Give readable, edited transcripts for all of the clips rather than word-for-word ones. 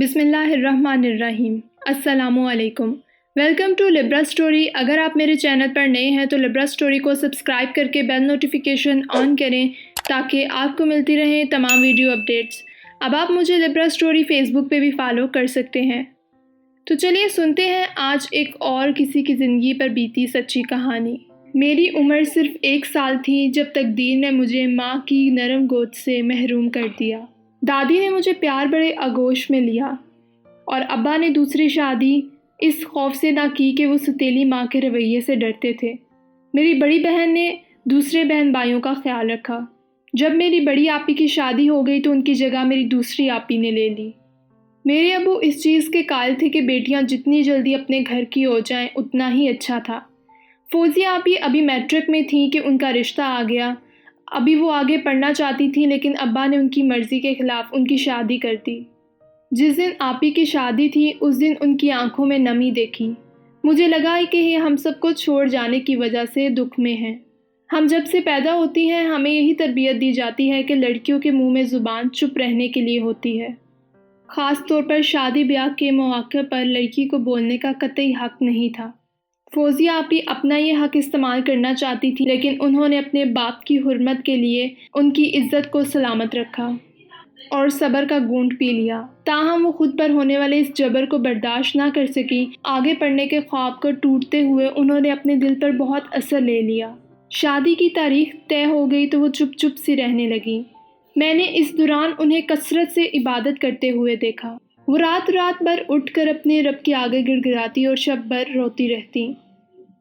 بسم اللہ الرحمن الرحیم۔ السلام علیکم، ویلکم ٹو لبرا اسٹوری۔ اگر آپ میرے چینل پر نئے ہیں تو لبرا اسٹوری کو سبسکرائب کر کے بیل نوٹیفیکیشن آن کریں تاکہ آپ کو ملتی رہیں تمام ویڈیو اپڈیٹس۔ اب آپ مجھے لبرا اسٹوری فیس بک پہ بھی فالو کر سکتے ہیں۔ تو چلیے سنتے ہیں آج ایک اور کسی کی زندگی پر بیتی سچی کہانی۔ میری عمر صرف 1 سال تھی جب تقدیر نے مجھے ماں کی نرم گود سے محروم کر دیا۔ دادی نے مجھے پیار بڑے آغوش میں لیا اور ابا نے دوسری شادی اس خوف سے نہ کی کہ وہ ستیلی ماں کے رویے سے ڈرتے تھے۔ میری بڑی بہن نے دوسرے بہن بھائیوں کا خیال رکھا۔ جب میری بڑی آپی کی شادی ہو گئی تو ان کی جگہ میری دوسری آپی نے لے لی۔ میرے ابو اس چیز کے قائل تھے کہ بیٹیاں جتنی جلدی اپنے گھر کی ہو جائیں اتنا ہی اچھا تھا۔ فوزیہ آپی ابھی میٹرک میں تھیں کہ ان کا رشتہ آ گیا۔ ابھی وہ آگے پڑھنا چاہتی تھیں لیکن ابا نے ان کی مرضی کے خلاف ان کی شادی کر دی۔ جس دن آپی کی شادی تھی اس دن ان کی آنکھوں میں نمی دیکھی۔ مجھے لگا کہ یہ ہم سب کو چھوڑ جانے کی وجہ سے دکھ میں ہیں۔ ہم جب سے پیدا ہوتی ہیں ہمیں یہی تربیت دی جاتی ہے کہ لڑکیوں کے منہ میں زبان چپ رہنے کے لیے ہوتی ہے۔ خاص طور پر شادی بیاہ کے مواقع پر لڑکی کو بولنے کا قطعی حق نہیں تھا۔ فوزیہ آپی اپنا یہ حق استعمال کرنا چاہتی تھی لیکن انہوں نے اپنے باپ کی حرمت کے لیے ان کی عزت کو سلامت رکھا اور صبر کا گھونٹ پی لیا۔ تاہم وہ خود پر ہونے والے اس جبر کو برداشت نہ کر سکی۔ آگے پڑھنے کے خواب کو ٹوٹتے ہوئے انہوں نے اپنے دل پر بہت اثر لے لیا۔ شادی کی تاریخ طے ہو گئی تو وہ چپ چپ سی رہنے لگی۔ میں نے اس دوران انہیں کثرت سے عبادت کرتے ہوئے دیکھا۔ وہ رات بھر اٹھ کر اپنے رب کے آگے گڑ گڑاتی اور شب بھر روتی رہتی۔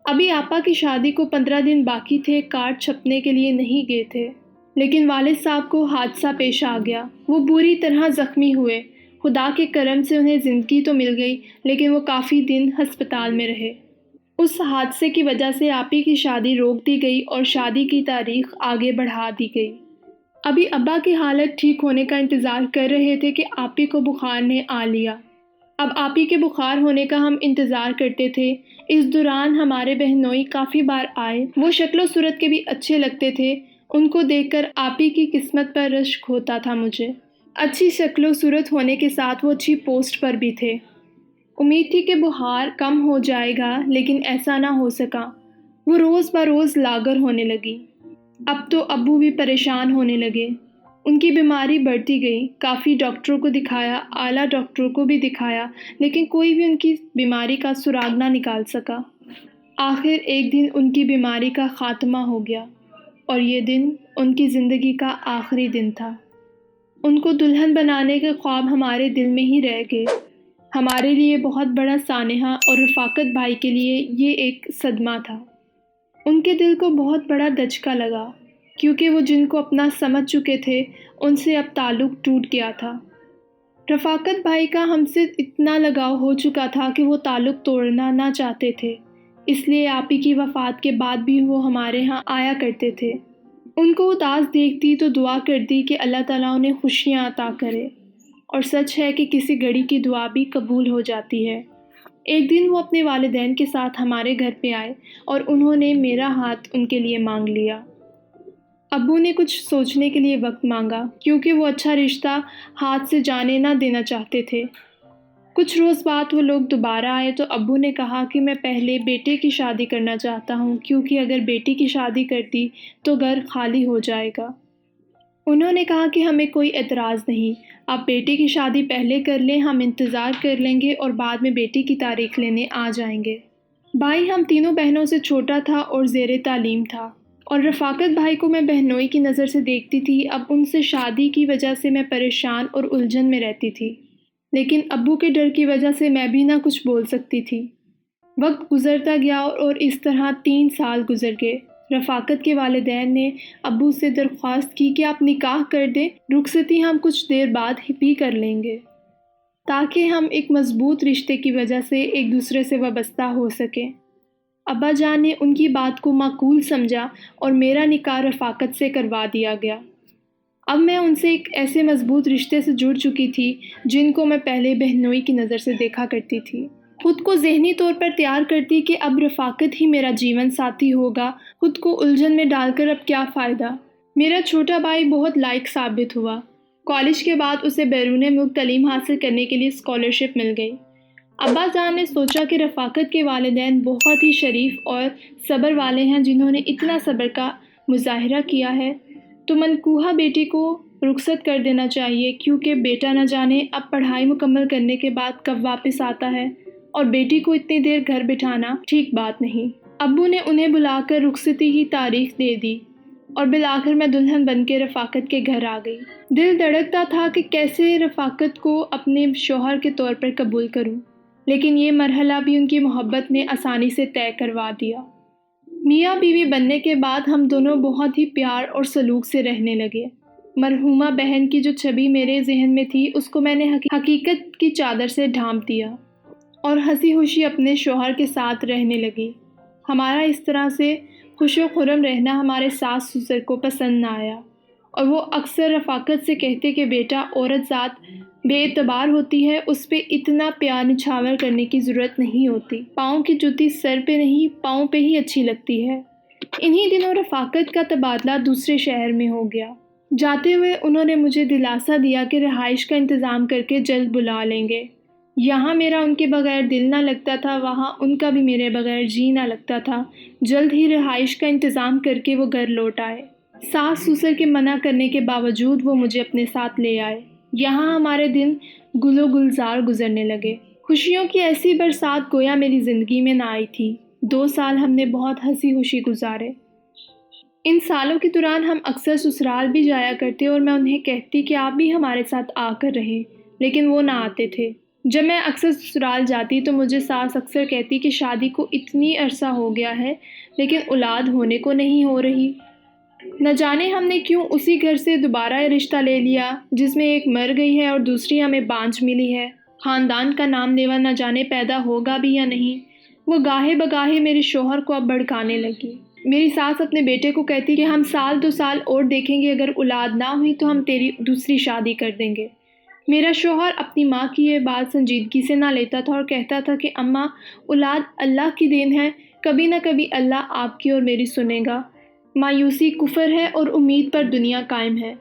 ابھی آپا کی شادی کو 15 دن باقی تھے۔ کارڈ چھپنے کے لیے نہیں گئے تھے لیکن والد صاحب کو حادثہ پیش آ گیا۔ وہ بری طرح زخمی ہوئے۔ خدا کے کرم سے انہیں زندگی تو مل گئی لیکن وہ کافی دن ہسپتال میں رہے۔ اس حادثے کی وجہ سے آپی کی شادی روک دی گئی اور شادی کی تاریخ آگے بڑھا دی گئی۔ ابھی ابا کی حالت ٹھیک ہونے کا انتظار کر رہے تھے کہ آپی کو بخار نے آ لیا۔ اب آپی کے بخار ہونے کا ہم انتظار کرتے تھے۔ اس دوران ہمارے بہنوئی کافی بار آئے۔ وہ شکل و صورت کے بھی اچھے لگتے تھے۔ ان کو دیکھ کر آپی کی قسمت پر رشک ہوتا تھا مجھے۔ اچھی شکل و صورت ہونے کے ساتھ وہ اچھی پوسٹ پر بھی تھے۔ امید تھی کہ بخار کم ہو جائے گا لیکن ایسا نہ ہو سکا۔ وہ روز بروز لاغر ہونے لگی۔ اب تو ابو بھی پریشان ہونے لگے۔ ان کی بیماری بڑھتی گئی۔ کافی ڈاکٹروں کو دکھایا، اعلیٰ ڈاکٹروں کو بھی دکھایا لیکن کوئی بھی ان کی بیماری کا سراغ نہ نکال سکا۔ آخر ایک دن ان کی بیماری کا خاتمہ ہو گیا اور یہ دن ان کی زندگی کا آخری دن تھا۔ ان کو دلہن بنانے کے خواب ہمارے دل میں ہی رہ گئے۔ ہمارے لیے بہت بڑا سانحہ اور رفاقت بھائی کے لیے یہ ایک صدمہ تھا۔ ان کے دل کو بہت بڑا دھچکا لگا کیونکہ وہ جن کو اپنا سمجھ چکے تھے ان سے اب تعلق ٹوٹ گیا تھا۔ رفاقت بھائی کا ہم سے اتنا لگاؤ ہو چکا تھا کہ وہ تعلق توڑنا نہ چاہتے تھے، اس لیے آپی کی وفات کے بعد بھی وہ ہمارے ہاں آیا کرتے تھے۔ ان کو اداس دیکھتی تو دعا کرتی کہ اللہ تعالیٰ انہیں خوشیاں عطا کرے، اور سچ ہے کہ کسی گھڑی کی دعا بھی قبول ہو جاتی ہے۔ ایک دن وہ اپنے والدین کے ساتھ ہمارے گھر پہ آئے اور انہوں نے میرا ہاتھ ان کے لیے مانگ لیا۔ ابو نے کچھ سوچنے کے لیے وقت مانگا کیونکہ وہ اچھا رشتہ ہاتھ سے جانے نہ دینا چاہتے تھے۔ کچھ روز بعد وہ لوگ دوبارہ آئے تو ابو نے کہا کہ میں پہلے بیٹے کی شادی کرنا چاہتا ہوں کیونکہ اگر بیٹی کی شادی کرتی تو گھر خالی ہو جائے گا۔ انہوں نے کہا کہ ہمیں کوئی اعتراض نہیں، آپ بیٹے کی شادی پہلے کر لیں، ہم انتظار کر لیں گے اور بعد میں بیٹی کی تاریخ لینے آ جائیں گے۔ بھائی ہم تینوں بہنوں سے چھوٹا تھا اور زیر تعلیم تھا اور رفاقت بھائی کو میں بہنوئی کی نظر سے دیکھتی تھی۔ اب ان سے شادی کی وجہ سے میں پریشان اور الجھن میں رہتی تھی لیکن ابو کے ڈر کی وجہ سے میں بھی نہ کچھ بول سکتی تھی۔ وقت گزرتا گیا اور اس طرح 3 سال گزر گئے۔ رفاقت کے والدین نے ابو سے درخواست کی کہ آپ نکاح کر دیں، رخصتی ہم کچھ دیر بعد بھی کر لیں گے تاکہ ہم ایک مضبوط رشتے کی وجہ سے ایک دوسرے سے وابستہ ہو سکیں۔ ابا جان نے ان کی بات کو معقول سمجھا اور میرا نکاح رفاقت سے کروا دیا گیا۔ اب میں ان سے ایک ایسے مضبوط رشتے سے جڑ چکی تھی جن کو میں پہلے بہنوئی کی نظر سے دیکھا کرتی تھی۔ خود کو ذہنی طور پر تیار کرتی کہ اب رفاقت ہی میرا جیون ساتھی ہوگا۔ خود کو الجھن میں ڈال کر اب کیا فائدہ۔ میرا چھوٹا بھائی بہت لائق ثابت ہوا۔ کالج کے بعد اسے بیرون ملک تعلیم حاصل کرنے کے لیے اسکالرشپ مل گئی۔ ابا جان نے سوچا کہ رفاقت کے والدین بہت ہی شریف اور صبر والے ہیں، جنہوں نے اتنا صبر کا مظاہرہ کیا ہے، تو منکوحہ بیٹی کو رخصت کر دینا چاہیے، کیونکہ بیٹا نہ جانے اب پڑھائی مکمل کرنے کے بعد کب واپس آتا ہے، اور بیٹی کو اتنی دیر گھر بٹھانا ٹھیک بات نہیں۔ ابو نے انہیں بلا کر رخصتی کی تاریخ دے دی اور بالآخر میں دلہن بن کے رفاقت کے گھر آ گئی۔ دل دھڑکتا تھا کہ کیسے رفاقت کو اپنے شوہر کے طور پر قبول کروں، لیکن یہ مرحلہ بھی ان کی محبت نے آسانی سے طے کروا دیا۔ میاں بیوی بننے کے بعد ہم دونوں بہت ہی پیار اور سلوک سے رہنے لگے۔ مرحومہ بہن کی جو چھبی میرے ذہن میں تھی، اس کو میں نے حقیقت کی چادر سے ڈھانپ دیا اور ہنسی خوشی اپنے شوہر کے ساتھ رہنے لگی۔ ہمارا اس طرح سے خوش و خرم رہنا ہمارے ساس سسر کو پسند نہ آیا، اور وہ اکثر رفاقت سے کہتے کہ بیٹا، عورت ذات بے اعتبار ہوتی ہے، اس پہ اتنا پیار نچھاور کرنے کی ضرورت نہیں ہوتی، پاؤں کی جوتی سر پہ نہیں پاؤں پہ ہی اچھی لگتی ہے۔ انہی دنوں رفاقت کا تبادلہ دوسرے شہر میں ہو گیا۔ جاتے ہوئے انہوں نے مجھے دلاسا دیا کہ رہائش کا انتظام کر کے جلد بلا لیں گے۔ یہاں میرا ان کے بغیر دل نہ لگتا تھا، وہاں ان کا بھی میرے بغیر جی نہ لگتا تھا۔ جلد ہی رہائش کا انتظام کر کے وہ گھر لوٹ آئے۔ ساس سسر کے منع کرنے کے باوجود وہ مجھے اپنے ساتھ لے آئے۔ یہاں ہمارے دن گل و گلزار گزرنے لگے۔ خوشیوں کی ایسی برسات گویا میری زندگی میں نہ آئی تھی۔ 2 سال ہم نے بہت ہنسی خوشی گزارے۔ ان سالوں کے دوران ہم اکثر سسرال بھی جایا کرتے اور میں انہیں کہتی کہ آپ بھی ہمارے ساتھ آ کر رہیں، لیکن وہ نہ آتے تھے۔ جب میں اکثر سسرال جاتی تو مجھے ساس اکثر کہتی کہ شادی کو اتنی عرصہ ہو گیا ہے لیکن اولاد ہونے کو نہیں ہو رہی۔ نہ جانے ہم نے کیوں اسی گھر سے دوبارہ رشتہ لے لیا جس میں ایک مر گئی ہے اور دوسری ہمیں بانجھ ملی ہے۔ خاندان کا نام لیوا نہ جانے پیدا ہوگا بھی یا نہیں۔ وہ گاہے بگاہے میرے شوہر کو اب بھڑکانے لگی۔ میری ساس اپنے بیٹے کو کہتی کہ ہم 1-2 سال اور دیکھیں گے، اگر اولاد نہ ہوئی تو ہم تیری دوسری شادی کر دیں گے۔ میرا شوہر اپنی ماں کی یہ بات سنجیدگی سے نہ لیتا تھا اور کہتا تھا کہ اماں، اولاد اللہ کی دین ہے، کبھی نہ کبھی اللہ آپ کی اور میری سنے گا۔ مایوسی کفر ہے اور امید پر دنیا قائم ہے۔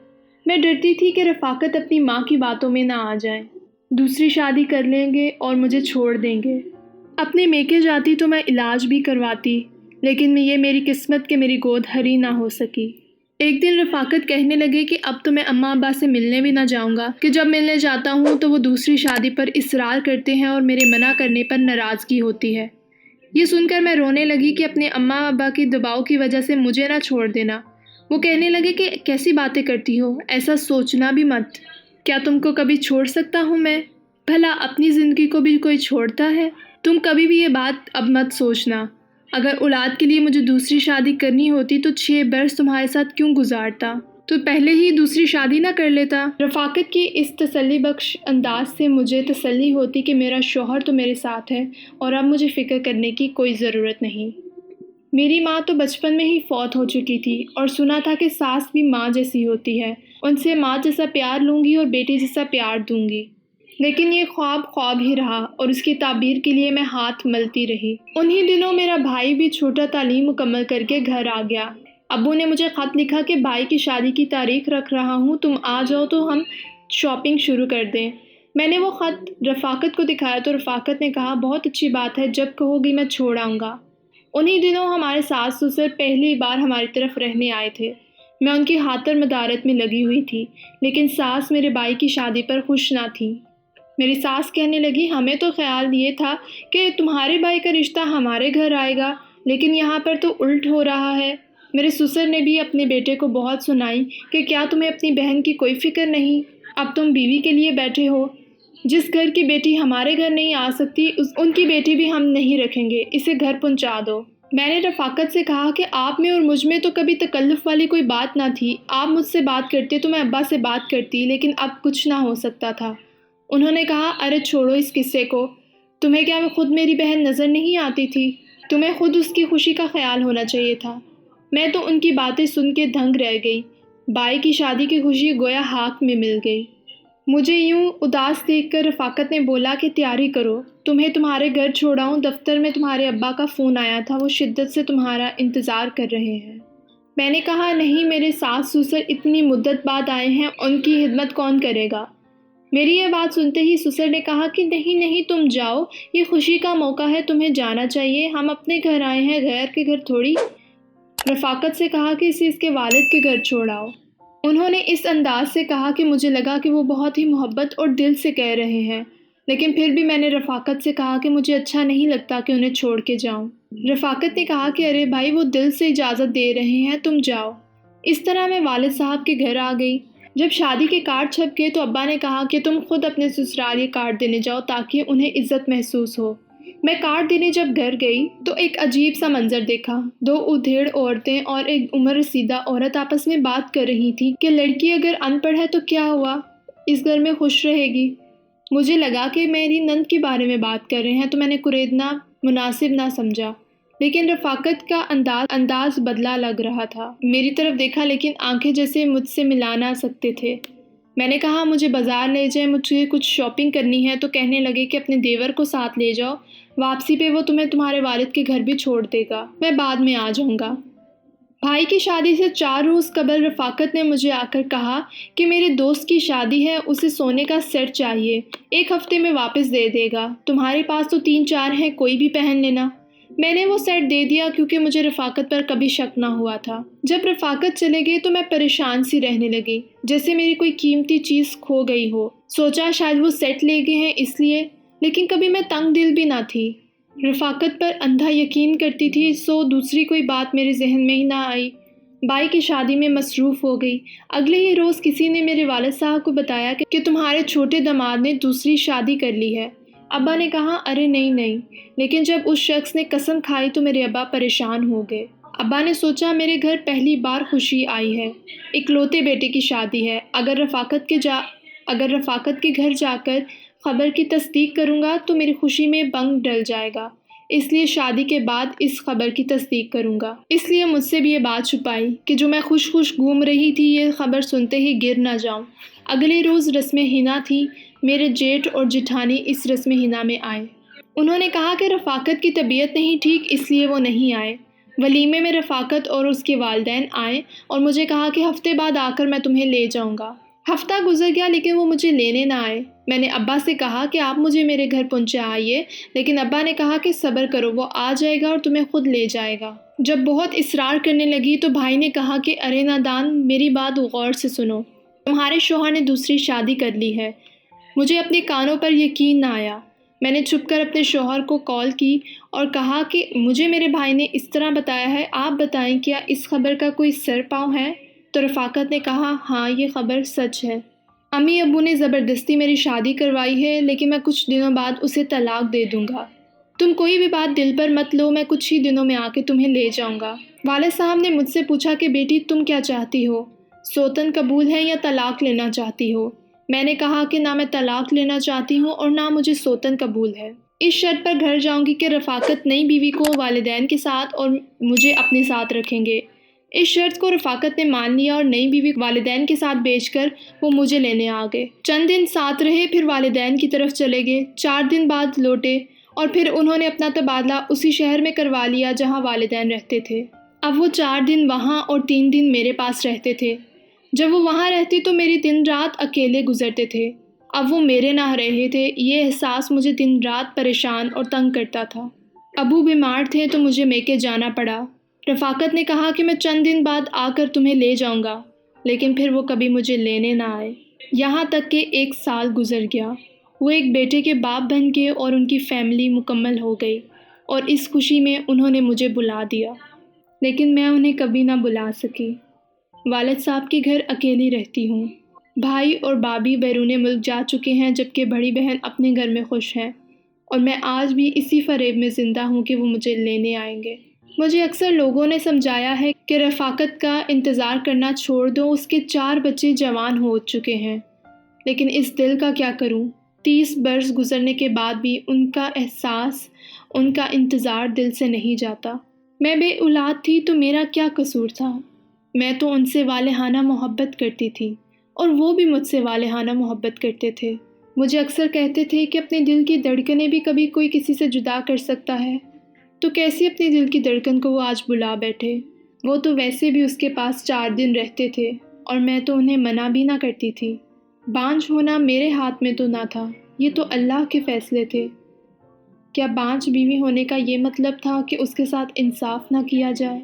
میں ڈرتی تھی کہ رفاقت اپنی ماں کی باتوں میں نہ آ جائیں، دوسری شادی کر لیں گے اور مجھے چھوڑ دیں گے۔ اپنے میکے جاتی تو میں علاج بھی کرواتی، لیکن یہ میری قسمت کہ میری گود ہری نہ ہو سکی۔ ایک دن رفاقت کہنے لگے کہ اب تو میں اماں ابا سے ملنے بھی نہ جاؤں گا، کہ جب ملنے جاتا ہوں تو وہ دوسری شادی پر اصرار کرتے ہیں اور میرے منع کرنے پر ناراضگی ہوتی ہے۔ یہ سن کر میں رونے لگی کہ اپنے اماں ابا کی دباؤ کی وجہ سے مجھے نہ چھوڑ دینا۔ وہ کہنے لگے کہ کیسی باتیں کرتی ہو، ایسا سوچنا بھی مت، کیا تم کو کبھی چھوڑ سکتا ہوں میں؟ بھلا اپنی زندگی کو بھی کوئی چھوڑتا ہے؟ تم کبھی بھی یہ بات اب مت سوچنا۔ اگر اولاد کے لیے مجھے دوسری شادی کرنی ہوتی تو 6 برس تمہارے ساتھ کیوں گزارتا؟ تو پہلے ہی دوسری شادی نہ کر لیتا۔ رفاقت کی اس تسلی بخش انداز سے مجھے تسلی ہوتی کہ میرا شوہر تو میرے ساتھ ہے اور اب مجھے فکر کرنے کی کوئی ضرورت نہیں۔ میری ماں تو بچپن میں ہی فوت ہو چکی تھی اور سنا تھا کہ ساس بھی ماں جیسی ہوتی ہے، ان سے ماں جیسا پیار لوں گی اور بیٹی جیسا پیار دوں گی۔ لیکن یہ خواب ہی رہا اور اس کی تعبیر کے لیے میں ہاتھ ملتی رہی۔ انہی دنوں میرا بھائی بھی چھوٹا تعلیم مکمل کر کے گھر آ گیا۔ ابو نے مجھے خط لکھا کہ بھائی کی شادی کی تاریخ رکھ رہا ہوں، تم آ جاؤ تو ہم شاپنگ شروع کر دیں۔ میں نے وہ خط رفاقت کو دکھایا تو رفاقت نے کہا بہت اچھی بات ہے، جب کہو گی میں چھوڑ آؤں گا۔ انہی دنوں ہمارے ساس سسر پہلی بار ہماری طرف رہنے آئے تھے۔ میں ان کی خاطر مدارت میں لگی ہوئی تھی، لیکن ساس میرے بھائی کی شادی پر خوش نہ تھی۔ میری ساس کہنے لگی ہمیں تو خیال یہ تھا کہ تمہارے بھائی کا رشتہ ہمارے گھر آئے گا، لیکن یہاں پر تو الٹ ہو رہا ہے۔ میرے سسر نے بھی اپنے بیٹے کو بہت سنائی کہ کیا تمہیں اپنی بہن کی کوئی فکر نہیں؟ اب تم بیوی کے لیے بیٹھے ہو، جس گھر کی بیٹی ہمارے گھر نہیں آ سکتی ان کی بیٹی بھی ہم نہیں رکھیں گے، اسے گھر پہنچا دو۔ میں نے رفاقت سے کہا کہ آپ میں اور مجھ میں تو کبھی تکلف والی کوئی بات نہ تھی، آپ مجھ سے بات کرتے تو میں ابا سے بات کرتی، لیکن اب کچھ نہ ہو سکتا تھا۔ انہوں نے کہا ارے چھوڑو اس قصے کو، تمہیں کیا خود میری بہن نظر نہیں آتی تھی؟ تمہیں خود اس کی خوشی کا خیال ہونا چاہیے تھا۔ میں تو ان کی باتیں سن کے دھنگ رہ گئی۔ بھائی کی شادی کی خوشی گویا ہاتھ میں مل گئی۔ مجھے یوں اداس دیکھ کر رفاقت نے بولا کہ تیاری کرو، تمہیں تمہارے گھر چھوڑاؤں، دفتر میں تمہارے ابا کا فون آیا تھا، وہ شدت سے تمہارا انتظار کر رہے ہیں۔ میں نے کہا نہیں، میرے ساس سسر اتنی مدت بعد آئے ہیں، ان کی خدمت کون کرے گا؟ میری یہ بات سنتے ہی سسر نے کہا کہ نہیں نہیں، تم جاؤ، یہ خوشی کا موقع ہے، تمہیں جانا چاہیے، ہم اپنے گھر آئے ہیں، غیر کے گھر تھوڑی۔ رفاقت سے کہا کہ اسے اس کے والد کے گھر چھوڑ آؤ۔ انہوں نے اس انداز سے کہا کہ مجھے لگا کہ وہ بہت ہی محبت اور دل سے کہہ رہے ہیں، لیکن پھر بھی میں نے رفاقت سے کہا کہ مجھے اچھا نہیں لگتا کہ انہیں چھوڑ کے جاؤں۔ رفاقت نے کہا کہ ارے بھائی، وہ دل سے اجازت دے رہے ہیں، تم جاؤ۔ اس طرح میں والد صاحب کے گھر آ گئی۔ جب شادی کے کارڈ چھپ گئے تو ابا نے کہا کہ تم خود اپنے سسرال یہ کارڈ دینے جاؤ تاکہ انہیں عزت محسوس ہو۔ میں کارڈ دینے جب گھر گئی تو ایک عجیب سا منظر دیکھا۔ دو ادھیڑ عورتیں اور ایک عمر رسیدہ عورت آپس میں بات کر رہی تھی کہ لڑکی اگر ان پڑھ ہے تو کیا ہوا، اس گھر میں خوش رہے گی۔ مجھے لگا کہ میری نند کے بارے میں بات کر رہے ہیں تو میں نے کریدنا مناسب نہ سمجھا، لیکن رفاقت کا انداز بدلا لگ رہا تھا۔ میری طرف دیکھا لیکن آنکھیں جیسے مجھ سے ملا نہ سکتے تھے۔ میں نے کہا مجھے بازار لے جائیں، مجھے کچھ شاپنگ کرنی ہے، تو کہنے لگے کہ اپنے دیور کو ساتھ لے جاؤ، واپسی پہ وہ تمہیں تمہارے والد کے گھر بھی چھوڑ دے گا، میں بعد میں آ جاؤں گا۔ بھائی کی شادی سے 4 روز قبل رفاقت نے مجھے آ کر کہا کہ میرے دوست کی شادی ہے، اسے سونے کا سیٹ چاہیے، 1 ہفتے میں واپس دے دے گا، تمہارے پاس تو 3-4 ہیں، کوئی بھی پہن لینا۔ میں نے وہ سیٹ دے دیا کیونکہ مجھے رفاقت پر کبھی شک نہ ہوا تھا۔ جب رفاقت چلے گئے تو میں پریشان سی رہنے لگی، جیسے میری کوئی قیمتی چیز کھو گئی ہو۔ سوچا شاید وہ سیٹ لے گئے ہیں اس لیے، لیکن کبھی میں تنگ دل بھی نہ تھی۔ رفاقت پر اندھا یقین کرتی تھی، سو دوسری کوئی بات میرے ذہن میں ہی نہ آئی۔ بھائی کی شادی میں مصروف ہو گئی۔ اگلے ہی روز کسی نے میرے والد صاحب کو بتایا کہ تمہارے چھوٹے داماد نے دوسری شادی کر لی ہے۔ ابا نے کہا ارے نہیں، لیکن جب اس شخص نے قسم کھائی تو میرے ابا پریشان ہو گئے۔ ابا نے سوچا میرے گھر پہلی بار خوشی آئی ہے، اکلوتے بیٹے کی شادی ہے، اگر رفاقت کے گھر جا کر خبر کی تصدیق کروں گا تو میری خوشی میں بنگ ڈل جائے گا، اس لیے شادی کے بعد اس خبر کی تصدیق کروں گا۔ اس لیے مجھ سے بھی یہ بات چھپائی کہ جو میں خوش گھوم رہی تھی یہ خبر سنتے ہی گر نہ جاؤں۔ اگلے روز رسم حنا تھی۔ میرے جیٹھ اور جٹھانی اس رسم حنا میں آئے۔ انہوں نے کہا کہ رفاقت کی طبیعت نہیں ٹھیک، اس لیے وہ نہیں آئے۔ ولیمے میں رفاقت اور اس کے والدین آئے اور مجھے کہا کہ ہفتے بعد آ کر میں تمہیں لے جاؤں گا۔ ہفتہ گزر گیا لیکن وہ مجھے لینے نہ آئے۔ میں نے ابا سے کہا کہ آپ مجھے میرے گھر پہنچائیے، لیکن ابا نے کہا کہ صبر کرو، وہ آ جائے گا اور تمہیں خود لے جائے گا۔ جب بہت اصرار کرنے لگی تو بھائی نے کہا کہ ارے نادان، میری بات غور سے سنو، تمہارے شوہر نے دوسری شادی کر لی ہے۔ مجھے اپنے کانوں پر یقین نہ آیا۔ میں نے چھپ کر اپنے شوہر کو کال کی اور کہا کہ مجھے میرے بھائی نے اس طرح بتایا ہے، آپ بتائیں کیا اس خبر کا کوئی سر پاؤں ہے؟ تو رفاقت نے کہا ہاں، یہ خبر سچ ہے۔ امی ابو نے زبردستی میری شادی کروائی ہے، لیکن میں کچھ دنوں بعد اسے طلاق دے دوں گا۔ تم کوئی بھی بات دل پر مت لو، میں کچھ ہی دنوں میں آ کے تمہیں لے جاؤں گا۔ والد صاحب نے مجھ سے پوچھا کہ بیٹی تم کیا چاہتی ہو، سوتن قبول ہے یا طلاق لینا چاہتی ہو؟ میں نے کہا کہ نہ میں طلاق لینا چاہتی ہوں اور نہ مجھے سوتن قبول ہے۔ اس شرط پر گھر جاؤں گی کہ رفاقت نئی بیوی کو والدین کے ساتھ اور مجھے اپنے ساتھ رکھیں گے۔ اس شرط کو رفاقت نے مان لیا اور نئی بیوی والدین کے ساتھ بیچ کر وہ مجھے لینے آ گئے۔ چند دن ساتھ رہے، پھر والدین کی طرف چلے گئے۔ 4 دن بعد لوٹے اور پھر انہوں نے اپنا تبادلہ اسی شہر میں کروا لیا جہاں والدین رہتے تھے۔ اب وہ 4 دن وہاں اور 3 دن میرے پاس رہتے تھے۔ جب وہ وہاں رہتے تو میری دن رات اکیلے گزرتے تھے۔ اب وہ میرے نہ رہے تھے، یہ احساس مجھے دن رات پریشان اور تنگ کرتا تھا۔ ابو بیمار تھے تو مجھے میکے جانا پڑا۔ رفاقت نے کہا کہ میں چند دن بعد آ کر تمہیں لے جاؤں گا، لیکن پھر وہ کبھی مجھے لینے نہ آئے۔ یہاں تک کہ 1 سال گزر گیا۔ وہ ایک بیٹے کے باپ بن گئے اور ان کی فیملی مکمل ہو گئی، اور اس خوشی میں انہوں نے مجھے بلا دیا، لیکن میں انہیں کبھی نہ بلا سکی۔ والد صاحب کے گھر اکیلی رہتی ہوں۔ بھائی اور بھابھی بیرون ملک جا چکے ہیں جبکہ بڑی بہن اپنے گھر میں خوش ہے، اور میں آج بھی اسی فریب میں زندہ ہوں کہ وہ مجھے لینے آئیں گے۔ مجھے اکثر لوگوں نے سمجھایا ہے کہ رفاقت کا انتظار کرنا چھوڑ دو، اس کے 4 بچے جوان ہو چکے ہیں، لیکن اس دل کا کیا کروں؟ 30 برس گزرنے کے بعد بھی ان کا احساس، ان کا انتظار دل سے نہیں جاتا۔ میں بے اولاد تھی تو میرا کیا قصور تھا؟ میں تو ان سے والہانہ محبت کرتی تھی اور وہ بھی مجھ سے والہانہ محبت کرتے تھے۔ مجھے اکثر کہتے تھے کہ اپنے دل کی دھڑکنیں بھی کبھی کوئی کسی سے جدا کر سکتا ہے، تو کیسی اپنے دل کی دھڑکن کو وہ آج بلا بیٹھے۔ وہ تو ویسے بھی اس کے پاس 4 دن رہتے تھے اور میں تو انہیں منع بھی نہ کرتی تھی۔ بانجھ ہونا میرے ہاتھ میں تو نہ تھا، یہ تو اللہ کے فیصلے تھے۔ کیا بانجھ بیوی ہونے کا یہ مطلب تھا کہ اس کے ساتھ انصاف نہ کیا جائے،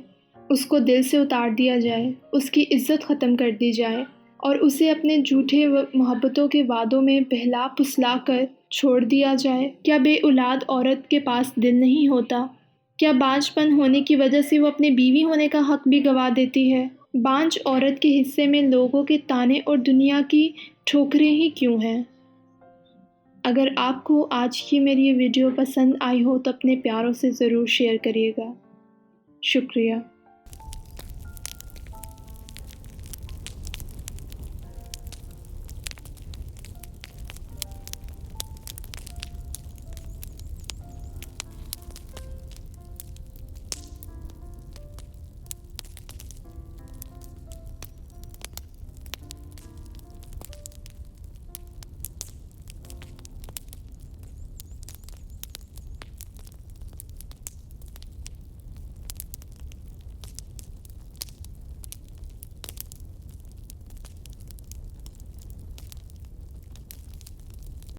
اس کو دل سے اتار دیا جائے، اس کی عزت ختم کر دی جائے اور اسے اپنے جھوٹے محبتوں کے وعدوں میں بہلا پھسلا کر چھوڑ دیا جائے؟ کیا بے اولاد عورت کے پاس دل نہیں ہوتا؟ کیا بانجھ پن ہونے کی وجہ سے وہ اپنے بیوی ہونے کا حق بھی گنوا دیتی ہے؟ بانجھ عورت کے حصے میں لوگوں کے طعنے اور دنیا کی ٹھوکریں ہی کیوں ہیں؟ اگر آپ کو آج کی میری یہ ویڈیو پسند آئی ہو تو اپنے پیاروں سے ضرور شیئر کریے گا۔ شکریہ۔